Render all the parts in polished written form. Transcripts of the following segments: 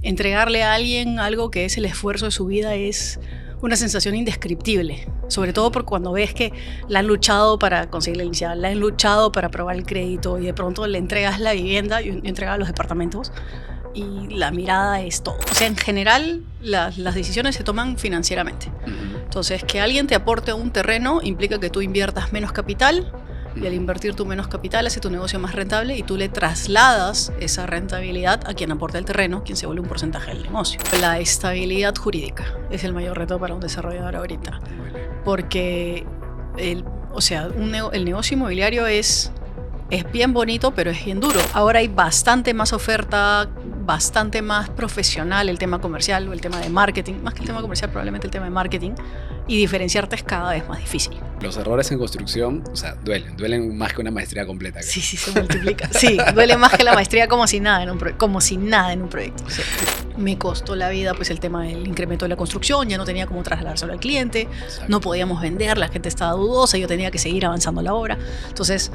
entregarle a alguien algo que es el esfuerzo de su vida es una sensación indescriptible, sobre todo por cuando ves que la han luchado para conseguir la inicial, la han luchado para aprobar el crédito y de pronto le entregas la vivienda, yo entregaba los departamentos y la mirada es todo. O sea, en general las decisiones se toman financieramente. Entonces, que alguien te aporte un terreno implica que tú inviertas menos capital y al invertir tu menos capital hace tu negocio más rentable y tú le trasladas esa rentabilidad a quien aporta el terreno, quien se vuelve un porcentaje del negocio. La estabilidad jurídica es el mayor reto para un desarrollador ahorita, porque el negocio inmobiliario es bien bonito, pero es bien duro. Ahora hay bastante más oferta, bastante más profesional el tema comercial o el tema de marketing, más que el tema comercial, probablemente el tema de marketing, y diferenciarte es cada vez más difícil. Los errores en construcción, o sea, duelen más que una maestría completa. Sí, se multiplica. Sí, duele más que la maestría como si nada en un proyecto. Sí. Me costó la vida pues el tema del incremento de la construcción, ya no tenía cómo trasladárselo al cliente, exacto. No podíamos vender, la gente estaba dudosa, yo tenía que seguir avanzando la obra. Entonces,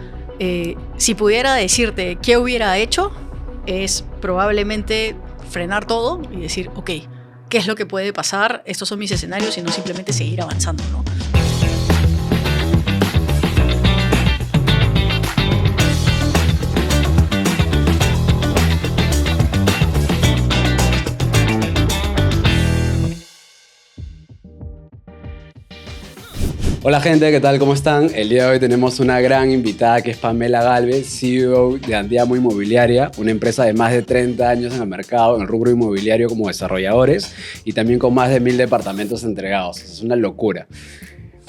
si pudiera decirte qué hubiera hecho, es probablemente frenar todo y decir, ok, ¿qué es lo que puede pasar? Estos son mis escenarios y no simplemente seguir avanzando, ¿no? Hola gente, ¿qué tal? ¿Cómo están? El día de hoy tenemos una gran invitada que es Pamela Galvez, CEO de Andiamo Inmobiliaria, una empresa de más de 30 años en el mercado, en el rubro inmobiliario como desarrolladores y también con más de 1000 departamentos entregados. Es una locura.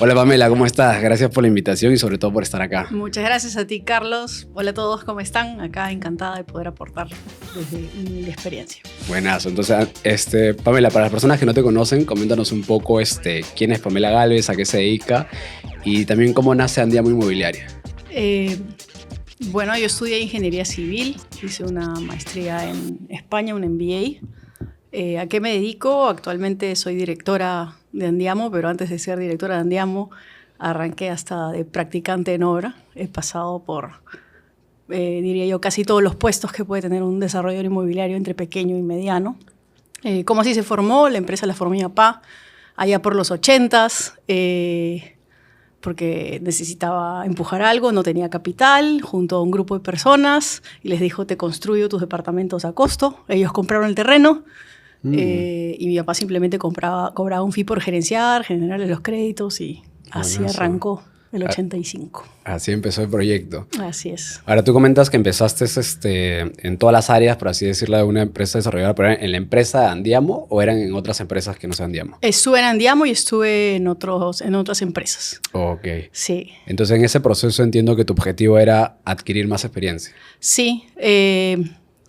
Hola Pamela, ¿cómo estás? Gracias por la invitación y sobre todo por estar acá. Muchas gracias a ti, Carlos. Hola a todos, ¿cómo están? Acá encantada de poder aportar desde mi experiencia. Buenazo. Entonces, Pamela, para las personas que no te conocen, coméntanos un poco quién es Pamela Galvez, a qué se dedica y también cómo nace Andiamo Inmobiliaria. Bueno, yo estudié Ingeniería Civil, hice una maestría en España, un MBA. ¿A qué me dedico? Actualmente soy directora de Andiamo, pero antes de ser directora de Andiamo arranqué hasta de practicante en obra. He pasado por, diría yo, casi todos los puestos que puede tener un desarrollador inmobiliario entre pequeño y mediano. ¿Cómo así se formó? La empresa la formó mi papá allá por los 80s, porque necesitaba empujar algo, no tenía capital, junto a un grupo de personas, y les dijo, te construyo tus departamentos a costo. Ellos compraron el terreno. Y mi papá simplemente cobraba un fee por gerenciar, generarle los créditos y así arrancó el 85. Así empezó el proyecto. Así es. Ahora tú comentas que empezaste en todas las áreas, por así decirlo, de una empresa desarrolladora, pero ¿en la empresa de Andiamo o eran en otras empresas que no sean Andiamo? Estuve en Andiamo y estuve en otras empresas. Ok. Sí. Entonces en ese proceso entiendo que tu objetivo era adquirir más experiencia. Sí.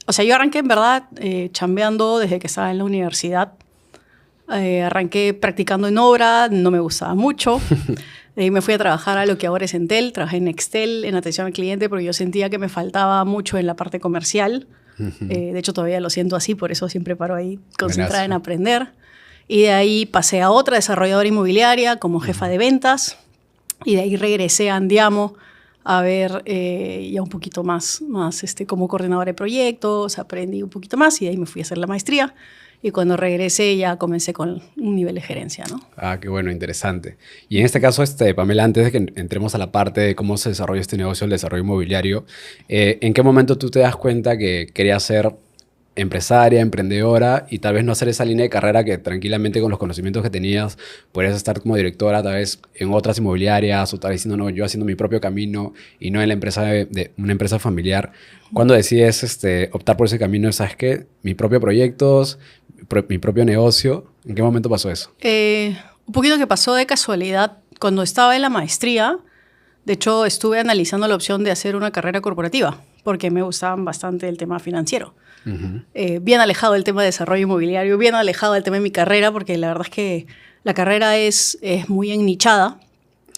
O sea, yo arranqué en verdad chambeando desde que estaba en la universidad. Arranqué practicando en obra, no me gustaba mucho. Me fui a trabajar a lo que ahora es Entel. Trabajé en Nextel, en atención al cliente, porque yo sentía que me faltaba mucho en la parte comercial. De hecho, todavía lo siento así, por eso siempre paro ahí concentrada en aprender. Y de ahí pasé a otra desarrolladora inmobiliaria como jefa de ventas. Y de ahí regresé a Andiamo a ver ya un poquito más como coordinadora de proyectos, aprendí un poquito más y de ahí me fui a hacer la maestría y cuando regresé ya comencé con un nivel de gerencia, ¿no? Ah, qué bueno, interesante. Y en este caso, Pamela, antes de que entremos a la parte de cómo se desarrolla este negocio, el desarrollo inmobiliario, ¿en qué momento tú te das cuenta que querías ser empresaria, emprendedora y tal vez no hacer esa línea de carrera que tranquilamente con los conocimientos que tenías podrías estar como directora tal vez en otras inmobiliarias o tal vez diciendo no, yo haciendo mi propio camino y no en la empresa de una empresa familiar? ¿Cuándo decides optar por ese camino? ¿Sabes qué? Mis propios proyectos, mi propio negocio. ¿En qué momento pasó eso? Un poquito que pasó de casualidad. Cuando estaba en la maestría, de hecho estuve analizando la opción de hacer una carrera corporativa porque me gustaban bastante el tema financiero. Bien alejado del tema de desarrollo inmobiliario, bien alejado del tema de mi carrera, porque la verdad es que la carrera es muy ennichada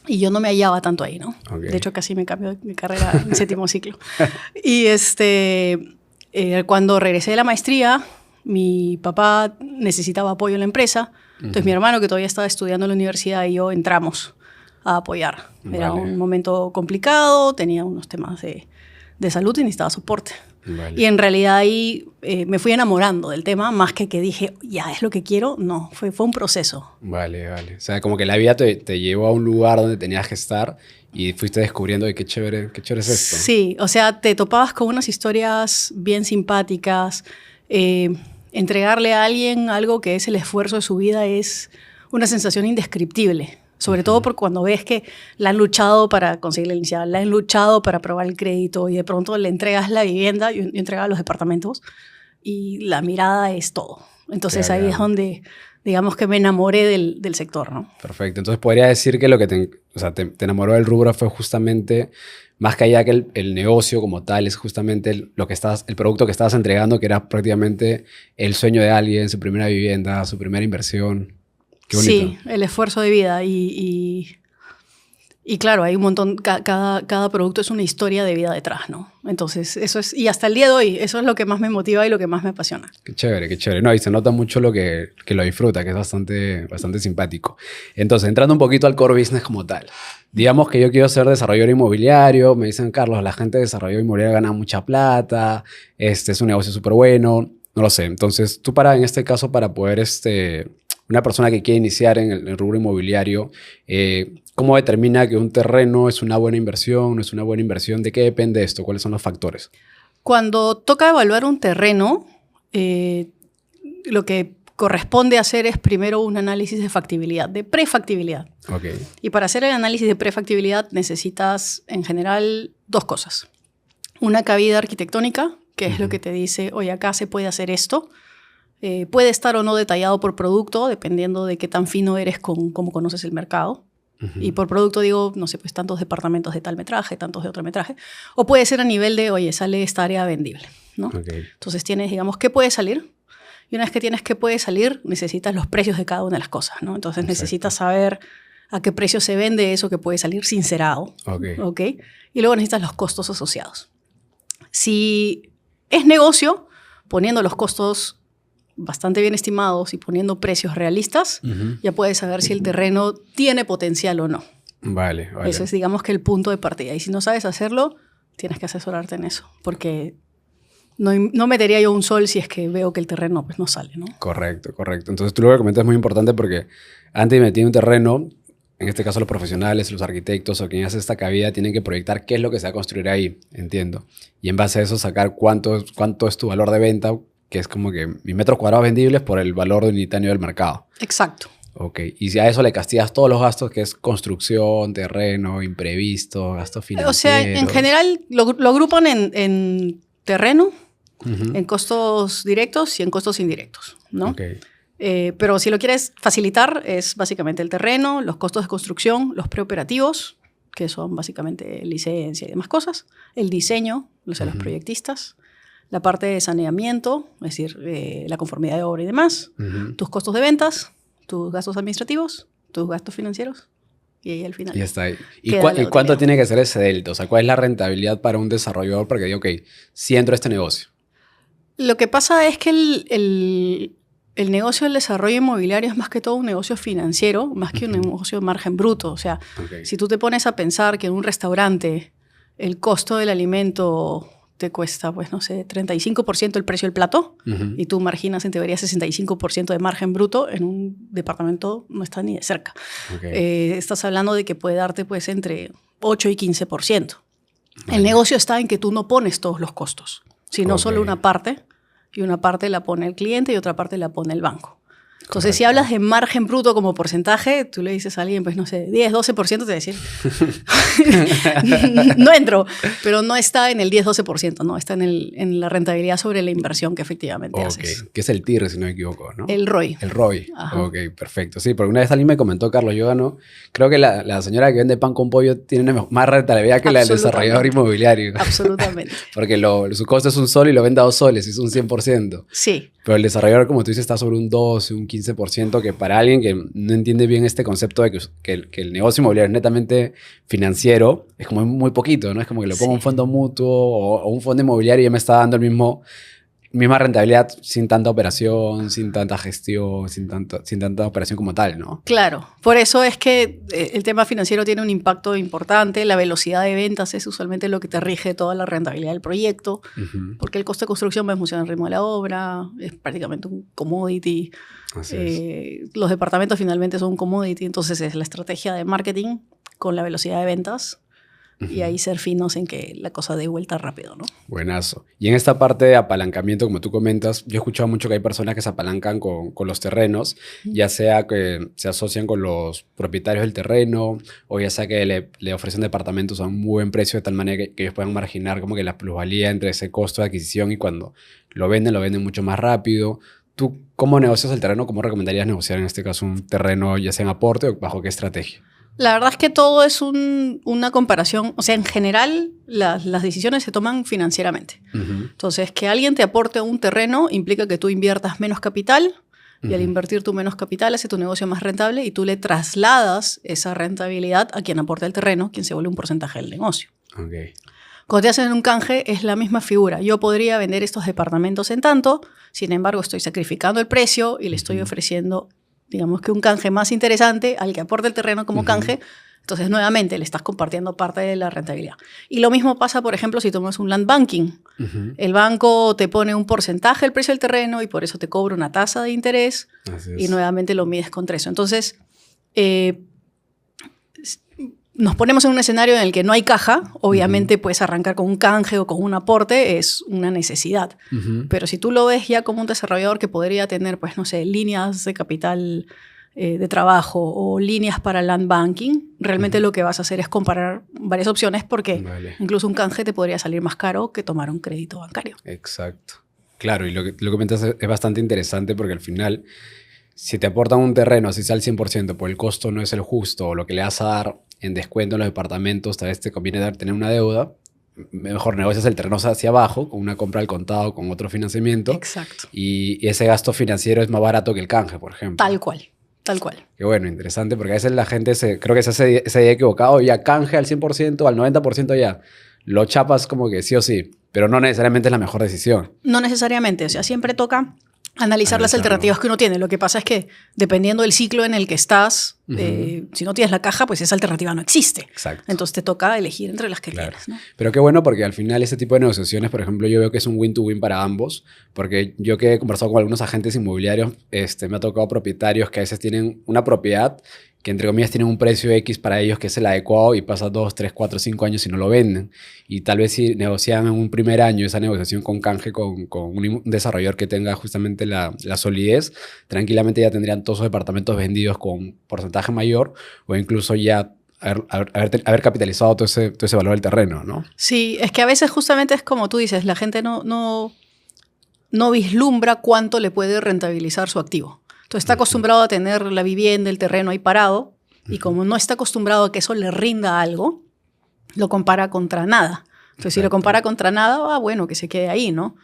y yo no me hallaba tanto ahí, ¿no? Okay. De hecho, casi me cambió mi carrera en séptimo ciclo. Y cuando regresé de la maestría, mi papá necesitaba apoyo en la empresa, entonces mi hermano, que todavía estaba estudiando en la universidad, y yo entramos a apoyar. Era un momento complicado, tenía unos temas de salud y necesitaba soporte. Vale. Y en realidad ahí me fui enamorando del tema, más que dije, ya es lo que quiero. No, fue un proceso. Vale, vale. O sea, como que la vida te llevó a un lugar donde tenías que estar y fuiste descubriendo de qué chévere es esto. Sí, o sea, te topabas con unas historias bien simpáticas. Entregarle a alguien algo que es el esfuerzo de su vida es una sensación indescriptible. Sobre todo porque cuando ves que la han luchado para conseguir la inicial, la han luchado para aprobar el crédito y de pronto le entregas la vivienda, yo entregaba los departamentos y la mirada es todo. Entonces Claro, ahí es donde, digamos que me enamoré del sector, ¿no? perfecto. Entonces podría decir que lo que te enamoró del rubro fue justamente, más que allá que el negocio como tal, es justamente el producto que estabas entregando, que era prácticamente el sueño de alguien, su primera vivienda, su primera inversión. Qué bonito. Sí, el esfuerzo de vida y claro, hay un montón, cada producto es una historia de vida detrás, ¿no? Entonces, eso es, y hasta el día de hoy, eso es lo que más me motiva y lo que más me apasiona. Qué chévere, qué chévere. No, y se nota mucho que lo disfruta, que es bastante simpático. Entonces, entrando un poquito al core business como tal. Digamos que yo quiero ser desarrollador inmobiliario, me dicen, Carlos, la gente de desarrollo inmobiliario gana mucha plata, este es un negocio súper bueno, no lo sé. Entonces, tú en este caso, para poder, una persona que quiere iniciar en el rubro inmobiliario, ¿cómo determina que un terreno es una buena inversión, no es una buena inversión? ¿De qué depende esto? ¿Cuáles son los factores? Cuando toca evaluar un terreno, lo que corresponde hacer es primero un análisis de factibilidad, de prefactibilidad. Okay. Y para hacer el análisis de prefactibilidad necesitas, en general, dos cosas. Una cabida arquitectónica, que es lo que te dice, oye, acá se puede hacer esto. Puede estar o no detallado por producto, dependiendo de qué tan fino eres con cómo conoces el mercado. Y por producto digo, no sé, pues tantos departamentos de tal metraje, tantos de otro metraje. O puede ser a nivel de, oye, sale esta área vendible, ¿no? Okay. Entonces tienes, digamos, qué puede salir. Y una vez que tienes qué puede salir, necesitas los precios de cada una de las cosas, ¿no? Entonces Exacto. necesitas saber a qué precio se vende eso que puede salir sincerado. Okay. ¿Ok? Y luego necesitas los costos asociados. Si es negocio, poniendo los costos bastante bien estimados y poniendo precios realistas, ya puedes saber si el terreno tiene potencial o no. Vale, vale. Eso es, digamos, que el punto de partida. Y si no sabes hacerlo, tienes que asesorarte en eso, porque no metería yo un sol si es que veo que el terreno pues, no sale, ¿no? Correcto, correcto. Entonces tú lo que comentas es muy importante porque antes de meter un terreno, en este caso los profesionales, los arquitectos o quien hace esta cabida tienen que proyectar qué es lo que se va a construir ahí, entiendo. Y en base a eso sacar cuánto es tu valor de venta, que es como que mis metros cuadrados vendibles por el valor unitario del mercado. Exacto. Ok, y si a eso le castigas todos los gastos, que es construcción, terreno, imprevisto, gastos financieros. O sea, en general lo agrupan en terreno, en costos directos y en costos indirectos, ¿no? Okay. Pero si lo quieres facilitar, es básicamente el terreno, los costos de construcción, los preoperativos, que son básicamente licencia y demás cosas, el diseño, o sea, los proyectistas, la parte de saneamiento, es decir, la conformidad de obra y demás, tus costos de ventas, tus gastos administrativos, tus gastos financieros, y ahí al final. Y está ahí. ¿Y cuánto tiene que ser ese delta? O sea, ¿cuál es la rentabilidad para un desarrollador para que diga, ok, sí entro a este negocio? Lo que pasa es que el negocio del desarrollo inmobiliario es más que todo un negocio financiero, más que un negocio de margen bruto. O sea, si tú te pones a pensar que en un restaurante el costo del alimento te cuesta, pues no sé, 35% el precio del plato y tú marginas en teoría 65% de margen bruto, en un departamento no está ni de cerca. Estás hablando de que puede darte pues entre 8 y 15%. El negocio está en que tú no pones todos los costos, sino solo una parte, y una parte la pone el cliente y otra parte la pone el banco. Entonces, si hablas de margen bruto como porcentaje, tú le dices a alguien, pues no sé, 10, 12%, te va a decir, no entro, pero no está en el 10, 12%, no, está en la rentabilidad sobre la inversión que efectivamente haces. Que es el TIR, si no me equivoco, ¿no? El ROI. El ROI. Ajá. Ok, perfecto. Sí, porque una vez alguien me comentó, Carlos, yo gano, creo que la señora que vende pan con pollo tiene más rentabilidad que la del desarrollador inmobiliario. Absolutamente. Porque su costo es un sol y lo vende a 2 soles, es un 100%. Sí. Pero el desarrollador, como tú dices, está sobre un 12, un 15%, que para alguien que no entiende bien este concepto de que el negocio inmobiliario es netamente financiero, es como muy poquito, ¿no? Es como que le pongo un fondo mutuo o un fondo inmobiliario y ya me está dando el mismo misma rentabilidad sin tanta operación, sin tanta gestión, sin tanta operación como tal, ¿no? Claro, por eso es que el tema financiero tiene un impacto importante. La velocidad de ventas es usualmente lo que te rige toda la rentabilidad del proyecto, porque el costo de construcción va en función del ritmo de la obra, es prácticamente un commodity. Así es. Los departamentos finalmente son un commodity, entonces es la estrategia de marketing con la velocidad de ventas. Y ahí ser finos en que la cosa dé vuelta rápido, ¿no? Buenazo. Y en esta parte de apalancamiento, como tú comentas, yo he escuchado mucho que hay personas que se apalancan con los terrenos, ya sea que se asocian con los propietarios del terreno o ya sea que le ofrecen departamentos a un muy buen precio de tal manera que ellos puedan marginar como que la plusvalía entre ese costo de adquisición y cuando lo venden mucho más rápido. ¿Tú cómo negocias el terreno? ¿Cómo recomendarías negociar en este caso un terreno, ya sea en aporte o bajo qué estrategia? La verdad es que todo es una comparación, o sea, en general las decisiones se toman financieramente. Entonces, que alguien te aporte un terreno implica que tú inviertas menos capital y al invertir tú menos capital hace tu negocio más rentable y tú le trasladas esa rentabilidad a quien aporta el terreno, quien se vuelve un porcentaje del negocio. Okay. Cuando te hacen un canje es la misma figura. Yo podría vender estos departamentos en tanto, sin embargo estoy sacrificando el precio y le estoy ofreciendo, digamos que un canje más interesante al que aporta el terreno como canje. Entonces, nuevamente, le estás compartiendo parte de la rentabilidad. Y lo mismo pasa, por ejemplo, si tomas un land banking. El banco te pone un porcentaje del precio del terreno y por eso te cobra una tasa de interés y nuevamente lo mides contra eso. Entonces, nos ponemos en un escenario en el que no hay caja. Obviamente puedes arrancar con un canje o con un aporte, es una necesidad. Pero si tú lo ves ya como un desarrollador que podría tener, pues no sé, líneas de capital de trabajo o líneas para land banking, realmente lo que vas a hacer es comparar varias opciones porque incluso un canje te podría salir más caro que tomar un crédito bancario. Exacto. Claro, y lo que comentas es bastante interesante porque al final, si te aportan un terreno, si sea al 100%, pues el costo no es el justo, o lo que le vas a dar en descuento en los departamentos, tal vez te conviene tener una deuda, mejor negocias el terreno hacia abajo, con una compra al contado, con otro financiamiento. Exacto. Y ese gasto financiero es más barato que el canje, por ejemplo. Tal cual. Tal cual. Qué bueno, interesante, porque a veces la gente creo que se hace esa idea equivocada, ya canje al 100%, al 90% ya. Lo chapas como que sí o sí, pero no necesariamente es la mejor decisión. No necesariamente, o sea, siempre toca analizar las alternativas que uno tiene. Lo que pasa es que dependiendo del ciclo en el que estás, si no tienes la caja, pues esa alternativa no existe. Exacto. Entonces te toca elegir entre las que quieras, ¿no? Pero qué bueno porque al final ese tipo de negociaciones, por ejemplo, yo veo que es un win-to-win para ambos, porque yo que he conversado con algunos agentes inmobiliarios, me ha tocado propietarios que a veces tienen una propiedad que entre comillas tienen un precio X para ellos que es el adecuado y pasa 2, 3, 4, 5 años y no lo venden. Y tal vez si negocian en un primer año esa negociación con canje con un desarrollador que tenga justamente la solidez, tranquilamente ya tendrían todos sus departamentos vendidos con porcentaje mayor o incluso ya haber capitalizado todo ese valor del terreno, ¿no? Sí, es que a veces justamente es como tú dices, la gente no vislumbra cuánto le puede rentabilizar su activo. Entonces está acostumbrado a tener la vivienda, el terreno ahí parado, y como no está acostumbrado a que eso le rinda algo, lo compara contra nada. Entonces si lo compara contra nada, bueno, que se quede ahí, ¿no?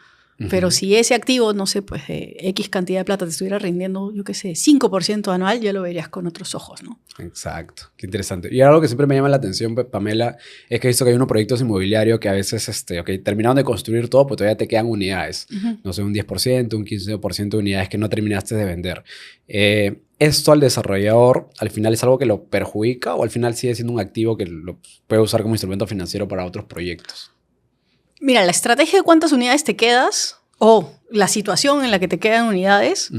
Pero si ese activo, no sé, pues X cantidad de plata te estuviera rindiendo, yo qué sé, 5% anual, ya lo verías con otros ojos, ¿no? Exacto, qué interesante. Y algo que siempre me llama la atención, Pamela, es que he visto que hay unos proyectos inmobiliarios que a veces, terminaron de construir todo, pero todavía te quedan unidades. No sé, un 10%, un 15% de unidades que no terminaste de vender. ¿Esto al desarrollador al final es algo que lo perjudica o al final sigue siendo un activo que lo puede usar como instrumento financiero para otros proyectos? Mira, la estrategia de cuántas unidades te quedas o la situación en la que te quedan unidades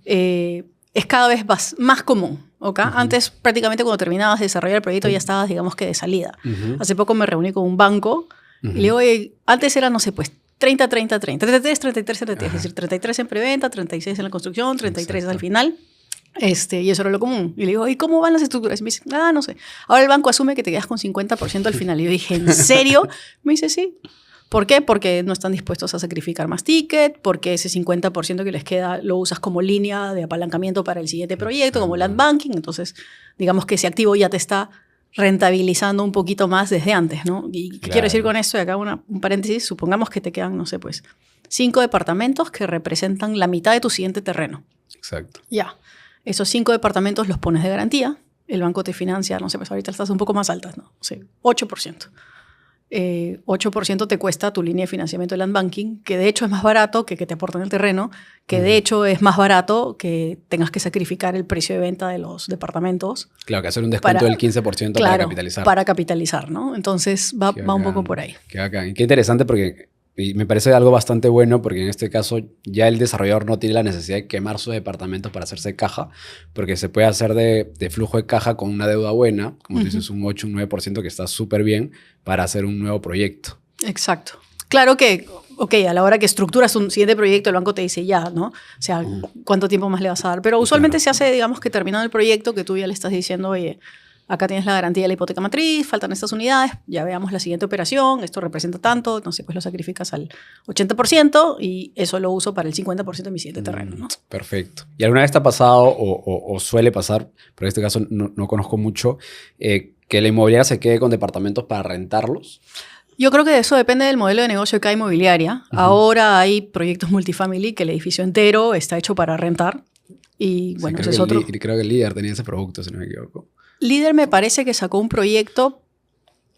es cada vez más común. ¿Okay? Antes, prácticamente cuando terminabas de desarrollar el proyecto ya estabas, digamos que de salida. Hace poco me reuní con un banco y le digo, oye, antes era, no sé, pues 30, 30, 30, 33, 33, 33, es decir, 33 en preventa, 36 en la construcción, 33 al final. Y eso era lo común. Y le digo, ¿y cómo van las estructuras? Y me dice, no sé. Ahora el banco asume que te quedas con 50% al final. Y yo dije, ¿en serio? Me dice, sí. ¿Por qué? Porque no están dispuestos a sacrificar más ticket, porque ese 50% que les queda lo usas como línea de apalancamiento para el siguiente proyecto, como land banking. Entonces, digamos que ese activo ya te está rentabilizando un poquito más desde antes, ¿no? ¿Y qué quiero decir con esto? Y acá un paréntesis. Supongamos que te quedan, no sé, pues 5 departamentos que representan la mitad de tu siguiente terreno. Exacto. Ya. Esos 5 departamentos los pones de garantía. El banco te financia, no sé, pues ahorita estás un poco más altas, ¿no? O sea, 8%. 8% te cuesta tu línea de financiamiento de land banking, que de hecho es más barato que te aporten el terreno, que de hecho es más barato que tengas que sacrificar el precio de venta de los departamentos. Claro, que hacer un descuento del 15% para capitalizar. Para capitalizar, ¿no? Entonces va un poco por ahí. Qué bacán. Y qué interesante porque y me parece algo bastante bueno porque en este caso ya el desarrollador no tiene la necesidad de quemar sus departamentos para hacerse caja, porque se puede hacer de flujo de caja con una deuda buena, como tú dices, un 8, un 9% que está súper bien para hacer un nuevo proyecto. Exacto. Claro que, a la hora que estructuras un siguiente proyecto, el banco te dice ya, ¿no? O sea, ¿cuánto tiempo más le vas a dar? Pero usualmente se hace, digamos, que terminado el proyecto, que tú ya le estás diciendo, oye, acá tienes la garantía de la hipoteca matriz, faltan estas unidades, ya veamos la siguiente operación, esto representa tanto, entonces pues lo sacrificas al 80% y eso lo uso para el 50% de mi siguiente terreno, ¿no? Perfecto. ¿Y alguna vez te ha pasado o suele pasar, pero en este caso no conozco mucho, que la inmobiliaria se quede con departamentos para rentarlos? Yo creo que eso depende del modelo de negocio de cada inmobiliaria. Ahora hay proyectos multifamily que el edificio entero está hecho para rentar y bueno, ese es otro. Creo que el Líder tenía ese producto, si no me equivoco. Líder me parece que sacó un proyecto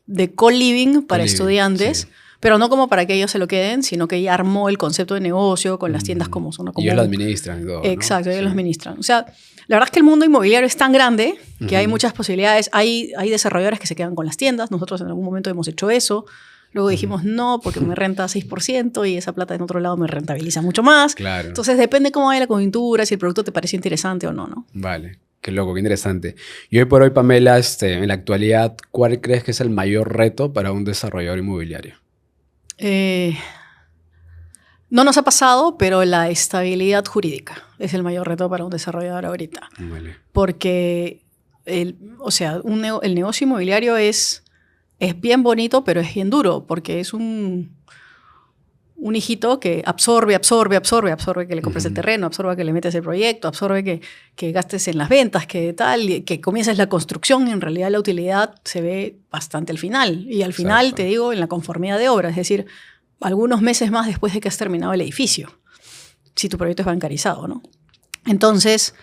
de co-living para estudiantes, sí. Pero no como para que ellos se lo queden, sino que ya armó el concepto de negocio con las tiendas como zona común. Y ellos lo administran y todo, exacto, ¿no? ellos lo administran. O sea, la verdad es que el mundo inmobiliario es tan grande que hay muchas posibilidades. Hay desarrolladores que se quedan con las tiendas. Nosotros en algún momento hemos hecho eso. Luego dijimos, no, porque me renta 6% y esa plata en otro lado me rentabiliza mucho más. Claro. Entonces depende cómo vaya la coyuntura, si el producto te parece interesante o no, ¿no? Vale. Qué loco, qué interesante. Y hoy por hoy, Pamela, en la actualidad, ¿cuál crees que es el mayor reto para un desarrollador inmobiliario? No nos ha pasado, pero la estabilidad jurídica es el mayor reto para un desarrollador ahorita. Vale. Porque el negocio inmobiliario es bien bonito, pero es bien duro, porque es un hijito que absorbe que le compres el terreno, absorbe que le metes el proyecto, absorbe que gastes en las ventas, que tal, que comiences la construcción y en realidad la utilidad se ve bastante al final. Y al final, te digo, en la conformidad de obra, es decir, algunos meses más después de que has terminado el edificio, si tu proyecto es bancarizado, ¿no? Entonces,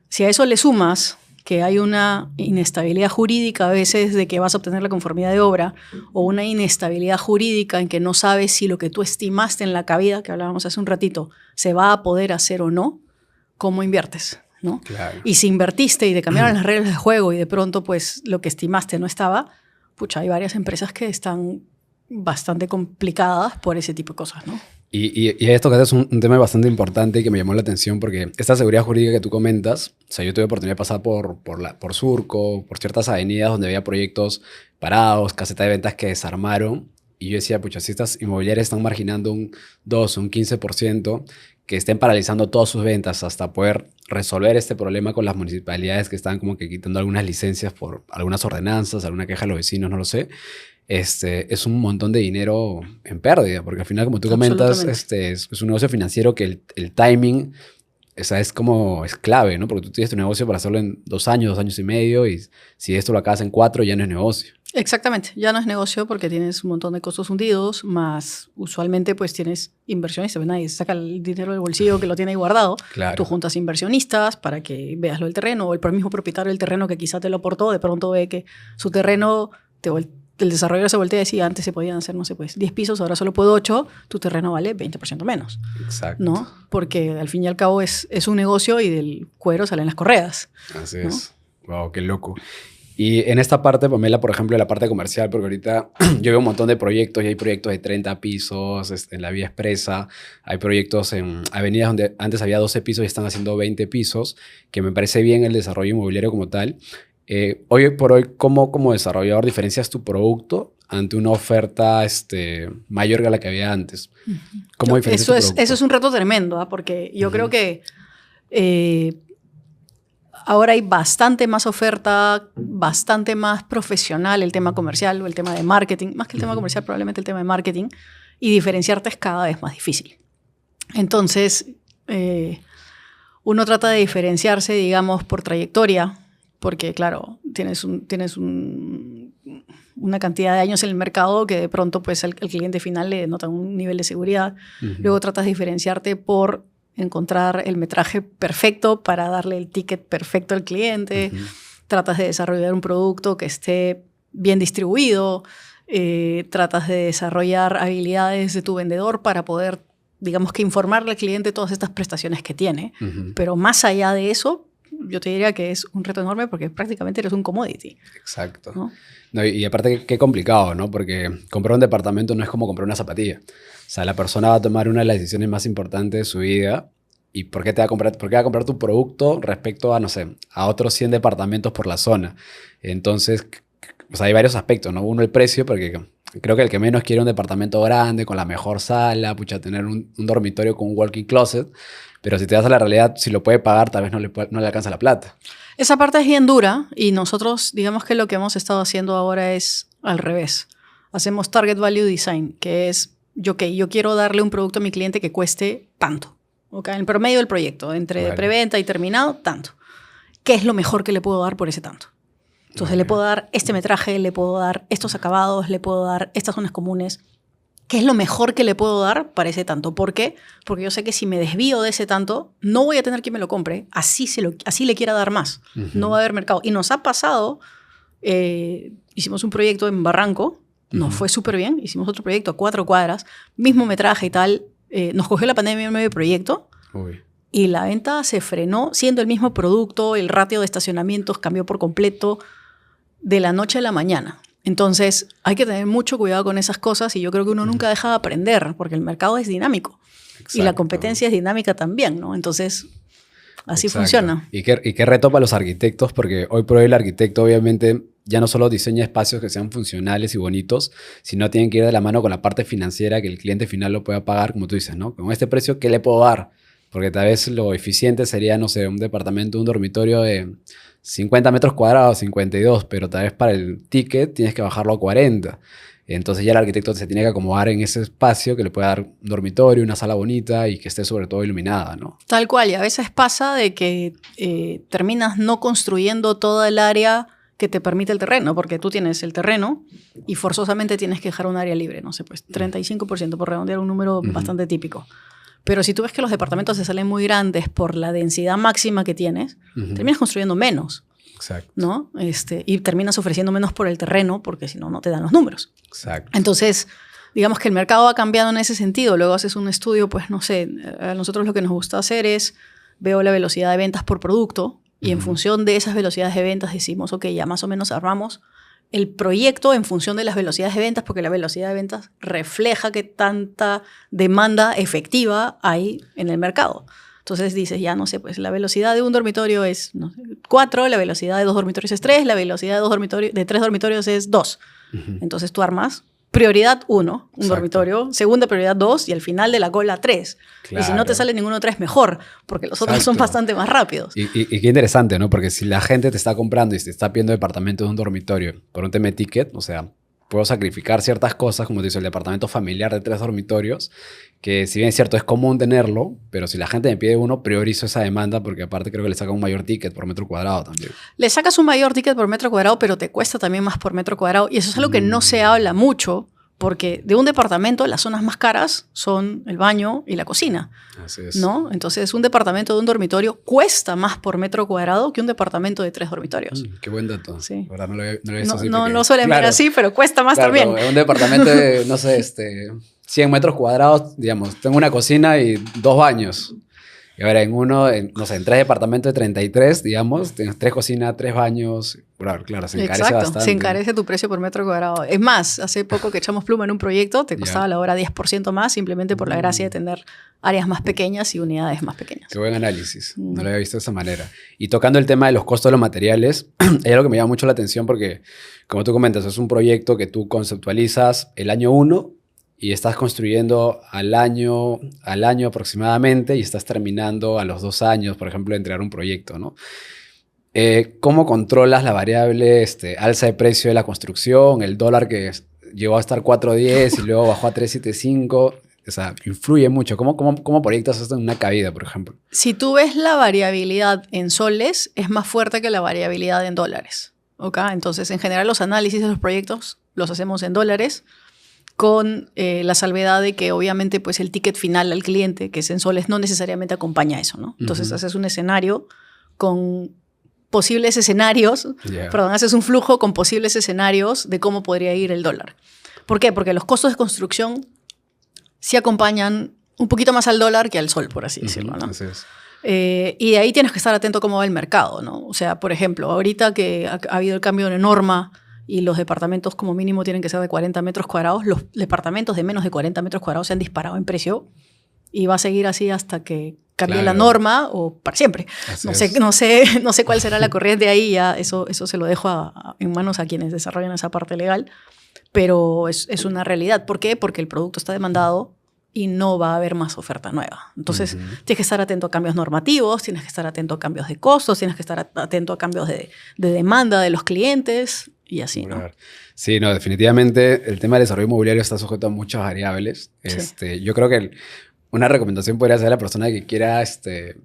si a eso le sumas que hay una inestabilidad jurídica a veces de que vas a obtener la conformidad de obra o una inestabilidad jurídica en que no sabes si lo que tú estimaste en la cabida, que hablábamos hace un ratito, se va a poder hacer o no, ¿cómo inviertes? ¿No? Claro. Y si invertiste y te cambiaron las reglas de juego y de pronto pues lo que estimaste no estaba, pucha, hay varias empresas que están bastante complicadas por ese tipo de cosas, ¿no? Y esto que es un tema bastante importante que me llamó la atención porque esta seguridad jurídica que tú comentas, o sea, yo tuve oportunidad de pasar por Surco, por ciertas avenidas donde había proyectos parados, casetas de ventas que desarmaron, y yo decía, pucha, si estas inmobiliarias están marginando un 2 o un 15%, que estén paralizando todas sus ventas hasta poder resolver este problema con las municipalidades que están como que quitando algunas licencias por algunas ordenanzas, alguna queja de los vecinos, no lo sé. Es un montón de dinero en pérdida, porque al final, como tú comentas, es un negocio financiero que el timing es clave, ¿no? Porque tú tienes tu negocio para hacerlo en 2 años, 2 años y medio, y si esto lo acabas en 4, ya no es negocio. Exactamente, ya no es negocio porque tienes un montón de costos hundidos, más usualmente pues tienes inversionistas, nadie saca el dinero del bolsillo que lo tiene ahí guardado. Claro. Tú juntas inversionistas para que veas lo del terreno, o el mismo propietario del terreno que quizá te lo aportó, de pronto ve que su terreno, el desarrollador se voltea y decía, antes se podían hacer, no sé, pues 10 pisos, ahora solo puedo 8, tu terreno vale 20% menos. Exacto. ¿No? Porque al fin y al cabo es un negocio y del cuero salen las correas. Así ¿no? es. Wow, qué loco. Y en esta parte, Pamela, por ejemplo, en la parte comercial, porque ahorita yo veo un montón de proyectos y hay proyectos de 30 pisos en la vía expresa, hay proyectos en avenidas donde antes había 12 pisos y están haciendo 20 pisos, que me parece bien el desarrollo inmobiliario como tal. Hoy por hoy, ¿cómo como desarrollador diferencias tu producto ante una oferta mayor que la que había antes? ¿Cómo diferencias tu producto? Eso es un reto tremendo, ¿eh? Porque yo creo que ahora hay bastante más oferta, bastante más profesional el tema comercial o el tema de marketing, más que el tema comercial, probablemente el tema de marketing, y diferenciarte es cada vez más difícil. Entonces, uno trata de diferenciarse, digamos, por trayectoria, porque, claro, tienes una cantidad de años en el mercado que de pronto pues, al cliente final le denota un nivel de seguridad. Luego tratas de diferenciarte por encontrar el metraje perfecto para darle el ticket perfecto al cliente. Tratas de desarrollar un producto que esté bien distribuido. tratas de desarrollar habilidades de tu vendedor para poder, digamos que informarle al cliente todas estas prestaciones que tiene. Pero más allá de eso, yo te diría que es un reto enorme porque prácticamente eres un commodity. Exacto. ¿No? No, y aparte, qué complicado, ¿no? Porque comprar un departamento no es como comprar una zapatilla. O sea, la persona va a tomar una de las decisiones más importantes de su vida. ¿Y por qué por qué va a comprar tu producto respecto a, no sé, a otros 100 departamentos por la zona? Entonces, o sea, hay varios aspectos, ¿no? Uno, el precio, porque creo que el que menos quiere un departamento grande, con la mejor sala, pucha, tener un dormitorio con un walk-in closet. Pero si te das a la realidad, si lo puede pagar, tal vez no le alcanza la plata. Esa parte es bien dura y nosotros, digamos que lo que hemos estado haciendo ahora es al revés. Hacemos Target Value Design, que es, yo quiero darle un producto a mi cliente que cueste tanto. ¿Okay? En promedio del proyecto, entre preventa y terminado, tanto. ¿Qué es lo mejor que le puedo dar por ese tanto? Entonces le puedo dar este metraje, le puedo dar estos acabados, le puedo dar estas zonas comunes. ¿Qué es lo mejor que le puedo dar para ese tanto? ¿Por qué? Porque yo sé que si me desvío de ese tanto, no voy a tener quien me lo compre, así le quiera dar más. No va a haber mercado. Y nos ha pasado, hicimos un proyecto en Barranco, nos fue súper bien, hicimos otro proyecto a 4 cuadras, mismo metraje y tal, nos cogió la pandemia en medio del proyecto. Uy. Y la venta se frenó, siendo el mismo producto, el ratio de estacionamientos cambió por completo de la noche a la mañana. Entonces, hay que tener mucho cuidado con esas cosas y yo creo que uno nunca deja de aprender porque el mercado es dinámico. Exacto. Y la competencia es dinámica también, ¿no? Entonces, así funciona. Y qué reto para los arquitectos, porque hoy por hoy el arquitecto obviamente ya no solo diseña espacios que sean funcionales y bonitos, sino tienen que ir de la mano con la parte financiera, que el cliente final lo pueda pagar, como tú dices, ¿no? Con este precio, ¿qué le puedo dar? Porque tal vez lo eficiente sería, no sé, un departamento, un dormitorio de 50 metros cuadrados, 52, pero tal vez para el ticket tienes que bajarlo a 40. Entonces ya el arquitecto se tiene que acomodar en ese espacio que le pueda dar un dormitorio, una sala bonita y que esté sobre todo iluminada, ¿no? Tal cual, y a veces pasa de que terminas no construyendo toda el área que te permite el terreno, porque tú tienes el terreno y forzosamente tienes que dejar un área libre, no sé, pues 35% por redondear un número bastante típico. Pero si tú ves que los departamentos se salen muy grandes por la densidad máxima que tienes, terminas construyendo menos. Exacto. ¿No? Y terminas ofreciendo menos por el terreno porque si no, no te dan los números. Exacto. Entonces, digamos que el mercado ha cambiado en ese sentido. Luego haces un estudio, pues no sé, a nosotros lo que nos gusta hacer es, veo la velocidad de ventas por producto y en función de esas velocidades de ventas decimos, ok, ya más o menos armamos el proyecto en función de las velocidades de ventas, porque la velocidad de ventas refleja qué tanta demanda efectiva hay en el mercado. Entonces dices, ya no sé, pues la velocidad de un dormitorio es 4, la velocidad de 2 dormitorios es 3, la velocidad de 3 dormitorios es 2. Entonces tú armas prioridad 1, un dormitorio, segunda prioridad 2 y al final de la cola 3. Claro. Y si no te sale ninguno 3, mejor, porque los otros son bastante más rápidos. Y qué interesante, ¿no? Porque si la gente te está comprando y te está pidiendo departamento de un dormitorio por un tema de ticket, o sea, puedo sacrificar ciertas cosas, como te dice el departamento familiar de 3 dormitorios, que si bien es cierto, es común tenerlo, pero si la gente me pide uno, priorizo esa demanda porque aparte creo que le saca un mayor ticket por metro cuadrado también. Le sacas un mayor ticket por metro cuadrado, pero te cuesta también más por metro cuadrado. Y eso es algo que no se habla mucho, porque de un departamento las zonas más caras son el baño y la cocina. Así es. ¿No? Entonces, un departamento de un dormitorio cuesta más por metro cuadrado que un departamento de 3 dormitorios. Qué buen dato. Sí. La verdad no lo he visto así. No suelen ver así, pero cuesta más también. Un departamento de, no sé, 100 metros cuadrados, digamos, tengo una cocina y 2 baños. Y ahora en 3 departamentos de 33, digamos, tienes 3 cocinas, 3 baños. Claro, se encarece bastante. Se encarece tu precio por metro cuadrado. Es más, hace poco que echamos pluma en un proyecto, te costaba la hora 10% más, simplemente por la gracia de tener áreas más pequeñas y unidades más pequeñas. Qué buen análisis. No lo había visto de esa manera. Y tocando el tema de los costos de los materiales, es algo que me llama mucho la atención porque, como tú comentas, es un proyecto que tú conceptualizas el año 1 y estás construyendo al año aproximadamente y estás terminando a los 2 años, por ejemplo, de entregar un proyecto, ¿no? ¿Cómo controlas la variable alza de precio de la construcción, el dólar que llegó a estar 4.10 y luego bajó a 3.75? O sea, influye mucho. ¿Cómo proyectas esto en una cabida, por ejemplo? Si tú ves la variabilidad en soles, es más fuerte que la variabilidad en dólares. ¿Okay? Entonces, en general, los análisis de los proyectos los hacemos en dólares, con la salvedad de que obviamente pues, el ticket final al cliente, que es en soles, no necesariamente acompaña eso, ¿no? Entonces haces un escenario con posibles escenarios, haces un flujo con posibles escenarios de cómo podría ir el dólar. ¿Por qué? Porque los costos de construcción sí acompañan un poquito más al dólar que al sol, por así decirlo, ¿no? Así es. Y de ahí tienes que estar atento a cómo va el mercado, ¿no? O sea, por ejemplo, ahorita que ha habido el cambio de norma y los departamentos como mínimo tienen que ser de 40 metros cuadrados, los departamentos de menos de 40 metros cuadrados se han disparado en precio y va a seguir así hasta que cambie la norma o para siempre. No sé cuál será la corriente ahí, ya eso se lo dejo en manos a quienes desarrollan esa parte legal, pero es una realidad. ¿Por qué? Porque el producto está demandado y no va a haber más oferta nueva. Entonces, tienes que estar atento a cambios normativos, tienes que estar atento a cambios de costos, tienes que estar atento a cambios de demanda de los clientes y así, ¿no? Sí, no, definitivamente el tema del desarrollo inmobiliario está sujeto a muchas variables. Sí. Yo creo que una recomendación podría ser a la persona que quiera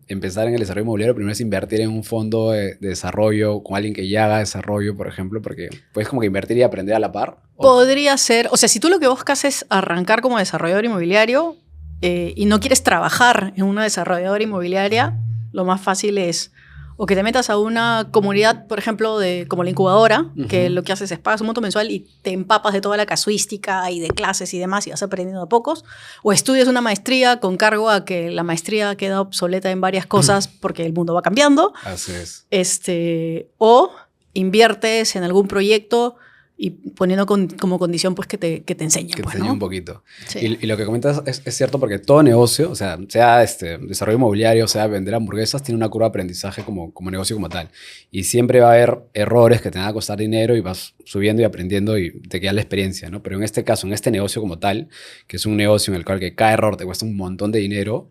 empezar en el desarrollo inmobiliario, primero es invertir en un fondo de desarrollo con alguien que ya haga desarrollo, por ejemplo, porque puedes como que invertir y aprender a la par. Podría ser, o sea, si tú lo que buscas es arrancar como desarrollador inmobiliario y no quieres trabajar en una desarrolladora inmobiliaria, lo más fácil es o que te metas a una comunidad, por ejemplo, como la incubadora, que lo que haces es pagas un monto mensual y te empapas de toda la casuística y de clases y demás y vas aprendiendo a pocos, o estudias una maestría con cargo a que la maestría queda obsoleta en varias cosas porque el mundo va cambiando. Así es. O inviertes en algún proyecto y poniendo como condición pues que te enseñen. Que pues, te enseñen ¿no? un poquito. Sí. Y lo que comentas es cierto porque todo negocio, o sea desarrollo inmobiliario, sea vender hamburguesas, tiene una curva de aprendizaje como negocio como tal. Y siempre va a haber errores que te van a costar dinero y vas subiendo y aprendiendo y te queda la experiencia, ¿no? Pero en este caso, en este negocio como tal, que es un negocio en el cual que cada error te cuesta un montón de dinero,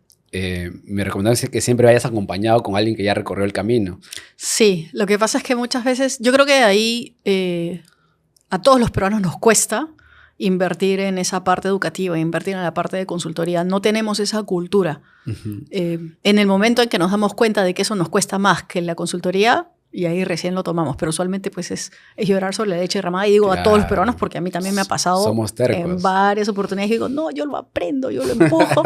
mi recomendación es que siempre vayas acompañado con alguien que ya recorrió el camino. Sí, lo que pasa es que muchas veces, yo creo que ahí a todos los peruanos nos cuesta invertir en esa parte educativa, invertir en la parte de consultoría. No tenemos esa cultura. En el momento en que nos damos cuenta de que eso nos cuesta más que la consultoría, y ahí recién lo tomamos, pero usualmente pues es llorar sobre la leche derramada. Y digo a todos los peruanos porque a mí también me ha pasado Somos tercos. En varias oportunidades. Y digo, no, yo lo aprendo, yo lo empujo.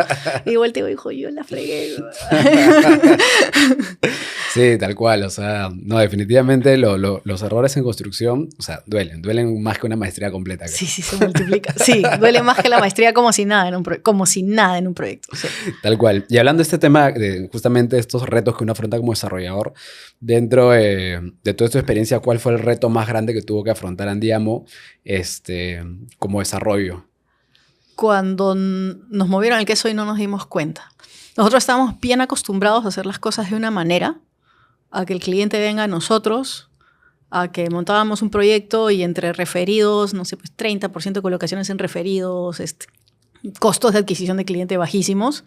Y igual te digo, hijo, yo la fregué. Sí, tal cual. O sea, no, definitivamente los errores en construcción, o sea, duelen más que una maestría completa. Sí, se multiplica. Sí, duele más que la maestría como si nada en un proyecto. Sí. Tal cual. Y hablando de este tema, de justamente estos retos que uno afronta como desarrollador, dentro de toda tu experiencia, ¿cuál fue el reto más grande que tuvo que afrontar Andiamo como desarrollo? Cuando nos movieron el queso y no nos dimos cuenta. Nosotros estábamos bien acostumbrados a hacer las cosas de una manera, a que el cliente venga a nosotros, a que montábamos un proyecto y entre referidos, no sé, pues 30% de colocaciones en referidos, costos de adquisición de cliente bajísimos,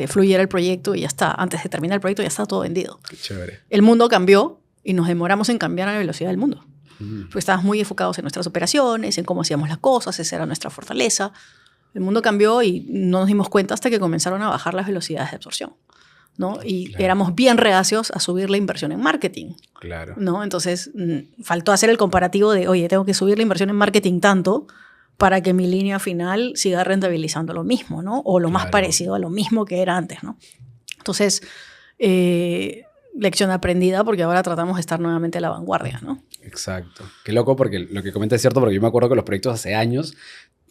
fluyera el proyecto y ya está. Antes de terminar el proyecto ya está todo vendido. Qué chévere. El mundo cambió y nos demoramos en cambiar a la velocidad del mundo. Pues estábamos muy enfocados en nuestras operaciones, en cómo hacíamos las cosas, esa era nuestra fortaleza. El mundo cambió y no nos dimos cuenta hasta que comenzaron a bajar las velocidades de absorción, ¿no? Y claro, éramos bien reacios a subir la inversión en marketing. Claro. ¿No? Entonces, faltó hacer el comparativo de, oye, tengo que subir la inversión en marketing tanto para que mi línea final siga rentabilizando lo mismo, ¿no? O lo más parecido a lo mismo que era antes, ¿no? Entonces, lección aprendida porque ahora tratamos de estar nuevamente a la vanguardia, ¿no? Exacto. Qué loco porque lo que comentas es cierto porque yo me acuerdo que los proyectos hace años,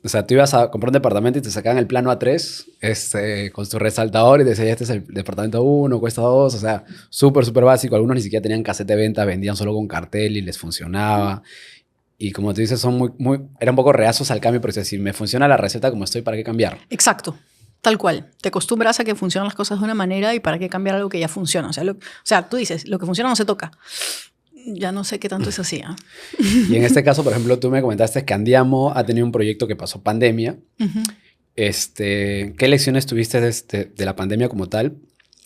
o sea, tú ibas a comprar un departamento y te sacaban el plano A3 con su resaltador y te decían, este es el departamento 1, cuesta 2, o sea, súper básico. Algunos ni siquiera tenían casete de venta, vendían solo con cartel y les funcionaba. Y como tú dices, eran un poco reacios al cambio, porque si me funciona la receta como estoy, ¿para qué cambiar? Exacto. Tal cual. Te acostumbras a que funcionan las cosas de una manera y para qué cambiar algo que ya funciona. O sea, tú dices, lo que funciona no se toca. Ya no sé qué tanto es así. Y en este caso, por ejemplo, tú me comentaste que Andiamo ha tenido un proyecto que pasó pandemia. ¿Qué lecciones tuviste de la pandemia como tal?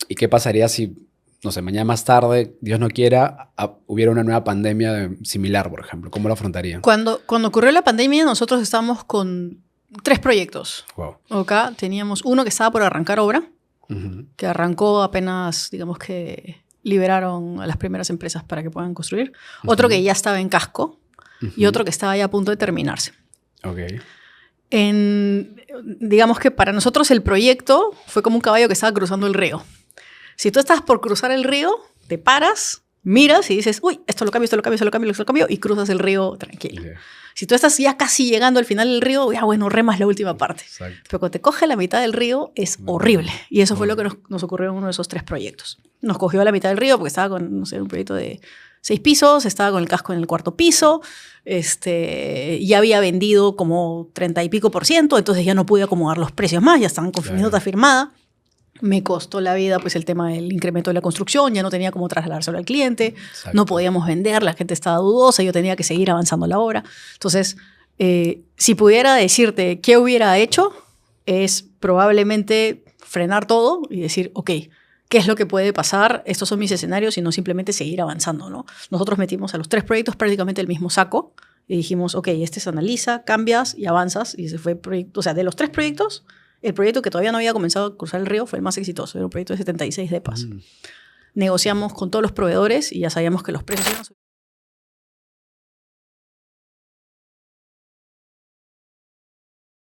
¿Y qué pasaría si, no sé, mañana más tarde, Dios no quiera, hubiera una nueva pandemia similar, por ejemplo? ¿Cómo lo afrontarían? Cuando ocurrió la pandemia, nosotros estábamos con 3 proyectos. Wow. Acá teníamos uno que estaba por arrancar obra, que arrancó apenas, digamos que liberaron a las primeras empresas para que puedan construir. Otro que ya estaba en casco y otro que estaba ya a punto de terminarse. Ok. Digamos que para nosotros el proyecto fue como un caballo que estaba cruzando el río. Si tú estás por cruzar el río, te paras miras y dices, uy, esto lo cambio, esto lo cambio, esto lo cambio, esto lo cambio, y cruzas el río tranquilo. Yeah. Si tú estás ya casi llegando al final del río, ya bueno, remas la última parte. Exacto. Pero cuando te coge la mitad del río, es horrible. Y eso fue lo que nos ocurrió en uno de esos 3 proyectos. Nos cogió a la mitad del río porque estaba con, no sé, un proyecto de 6 pisos, estaba con el casco en el 4º piso, ya había vendido como 30 y pico %, entonces ya no pude acomodar los precios más, ya estaban con nota firmada. Me costó la vida pues el tema del incremento de la construcción, ya no tenía cómo trasladárselo al cliente, Exacto. no podíamos vender, la gente estaba dudosa, yo tenía que seguir avanzando la obra. Entonces, si pudiera decirte qué hubiera hecho, es probablemente frenar todo y decir, ok, ¿qué es lo que puede pasar? Estos son mis escenarios y no simplemente seguir avanzando, ¿no? Nosotros metimos a los 3 proyectos prácticamente el mismo saco y dijimos, ok, este se analiza, cambias y avanzas. Y ese fue el proyecto, o sea, de los 3 proyectos, el proyecto que todavía no había comenzado a cruzar el río fue el más exitoso. Era un proyecto de 76 depas. Negociamos con todos los proveedores y ya sabíamos que los precios iban a subir.